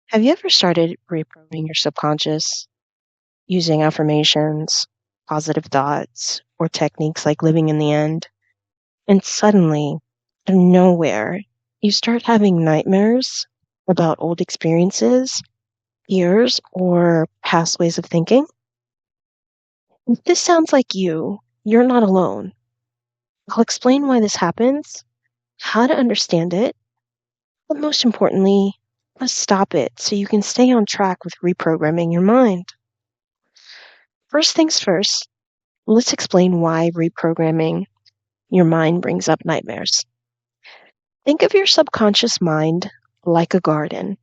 Have you ever started reprogramming your subconscious using affirmations, positive thoughts, or techniques like living in the end? And suddenly, out of nowhere, you start having nightmares about old experiences, fears, or past ways of thinking? If this sounds like you're not alone. I'll explain why this happens, how to understand it, but most importantly, how to stop it so you can stay on track with reprogramming your mind. First things first, let's explain why reprogramming your mind brings up nightmares. Think of your subconscious mind like a garden.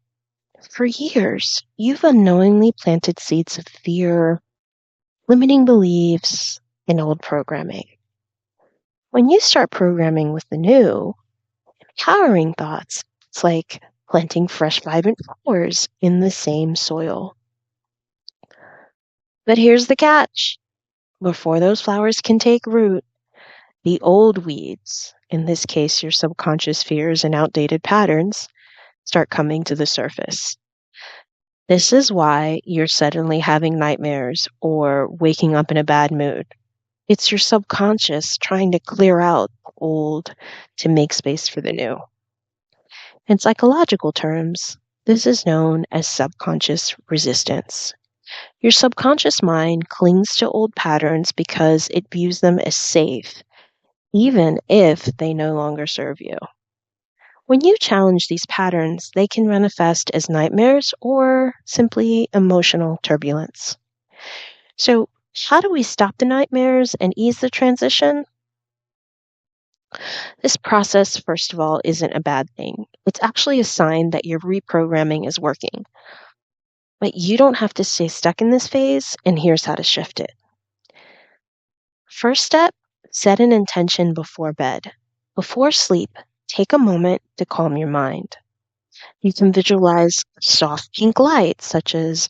For years, you've unknowingly planted seeds of fear, limiting beliefs, and old programming. When you start programming with the new, empowering thoughts, it's like planting fresh, vibrant flowers in the same soil. But here's the catch. Before those flowers can take root, the old weeds, in this case your subconscious fears and outdated patterns, start coming to the surface. This is why you're suddenly having nightmares or waking up in a bad mood. It's your subconscious trying to clear out the old to make space for the new. In psychological terms, this is known as subconscious resistance. Your subconscious mind clings to old patterns because it views them as safe, even if they no longer serve you. When you challenge these patterns, they can manifest as nightmares or simply emotional turbulence. So, how do we stop the nightmares and ease the transition? This process, first of all, isn't a bad thing. It's actually a sign that your reprogramming is working. But you don't have to stay stuck in this phase, and here's how to shift it. First step, set an intention before bed. Before sleep, take a moment to calm your mind. You can visualize soft pink light, such as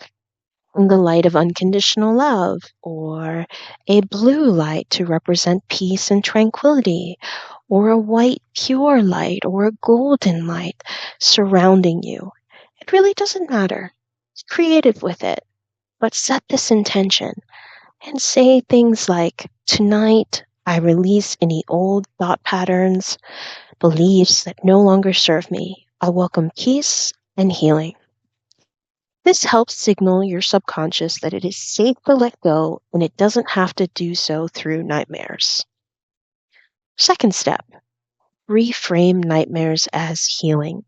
the light of unconditional love, or a blue light to represent peace and tranquility, or a white pure light, or a golden light surrounding you. It really doesn't matter. Be creative with it, but set this intention and say things like, tonight I release any old thought patterns, beliefs that no longer serve me. I welcome peace and healing. This helps signal your subconscious that it is safe to let go and it doesn't have to do so through nightmares. Second step, reframe nightmares as healing.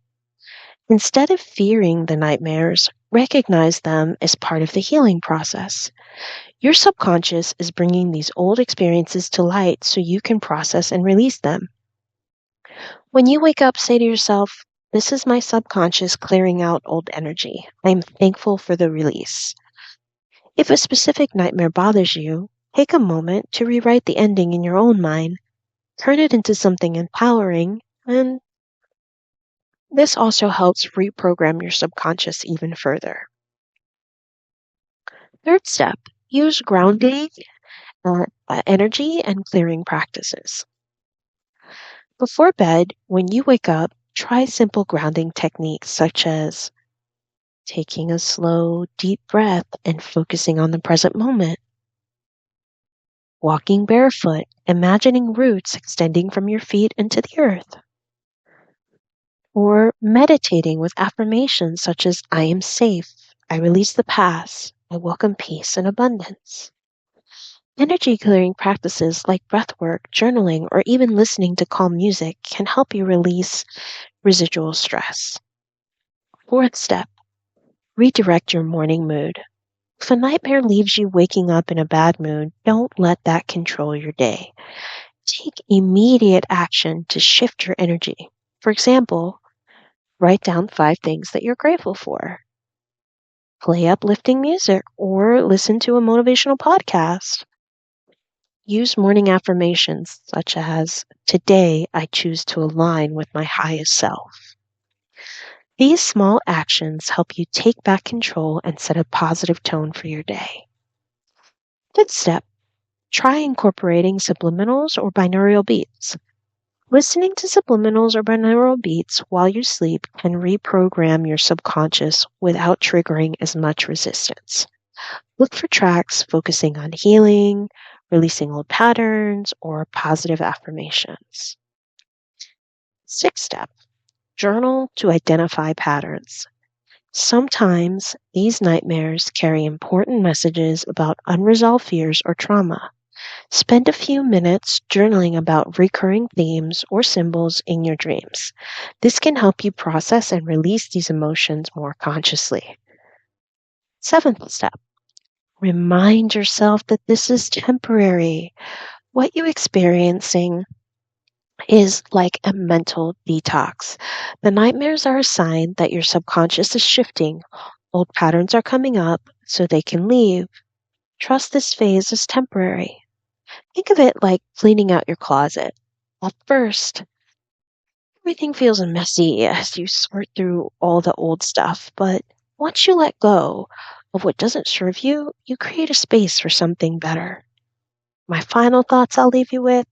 Instead of fearing the nightmares, recognize them as part of the healing process. Your subconscious is bringing these old experiences to light so you can process and release them. When you wake up, say to yourself, this is my subconscious clearing out old energy. I am thankful for the release. If a specific nightmare bothers you, take a moment to rewrite the ending in your own mind, turn it into something empowering, and this also helps reprogram your subconscious even further. Third step, use grounding, energy, and clearing practices. Before bed, when you wake up, try simple grounding techniques such as taking a slow, deep breath and focusing on the present moment. Walking barefoot, imagining roots extending from your feet into the earth. Or meditating with affirmations such as, I am safe, I release the past, I welcome peace and abundance. Energy clearing practices like breathwork, journaling, or even listening to calm music can help you release residual stress. Fourth step, redirect your morning mood. If a nightmare leaves you waking up in a bad mood, don't let that control your day. Take immediate action to shift your energy. For example, write down 5 things that you're grateful for. Play uplifting music or listen to a motivational podcast. Use morning affirmations such as, today I choose to align with my highest self. These small actions help you take back control and set a positive tone for your day. Fifth step, try incorporating subliminals or binaural beats. Listening to subliminals or binaural beats while you sleep can reprogram your subconscious without triggering as much resistance. Look for tracks focusing on healing, releasing old patterns, or positive affirmations. Sixth step, journal to identify patterns. Sometimes these nightmares carry important messages about unresolved fears or trauma. Spend a few minutes journaling about recurring themes or symbols in your dreams. This can help you process and release these emotions more consciously. Seventh step, remind yourself that this is temporary. What you're experiencing is like a mental detox. The nightmares are a sign that your subconscious is shifting. Old patterns are coming up so they can leave. Trust this phase is temporary. Think of it like cleaning out your closet. At first, everything feels messy as you sort through all the old stuff, but once you let go of what doesn't serve you, you create a space for something better. My final thoughts I'll leave you with: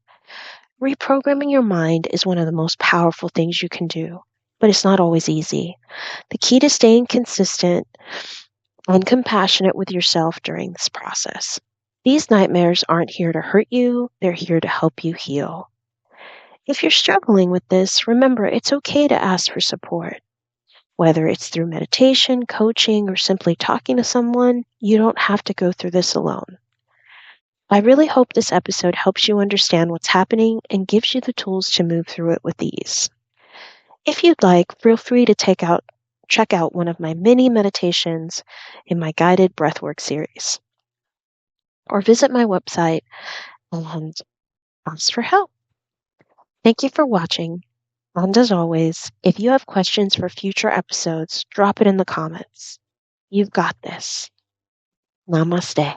reprogramming your mind is one of the most powerful things you can do, but it's not always easy. The key to staying consistent and compassionate with yourself during this process. These nightmares aren't here to hurt you, they're here to help you heal. If you're struggling with this, remember it's okay to ask for support. Whether it's through meditation, coaching, or simply talking to someone, you don't have to go through this alone. I really hope this episode helps you understand what's happening and gives you the tools to move through it with ease. If you'd like, feel free to check out one of my mini meditations in my guided breathwork series, or visit my website and ask for help. Thank you for watching. And as always, if you have questions for future episodes, drop it in the comments. You've got this. Namaste.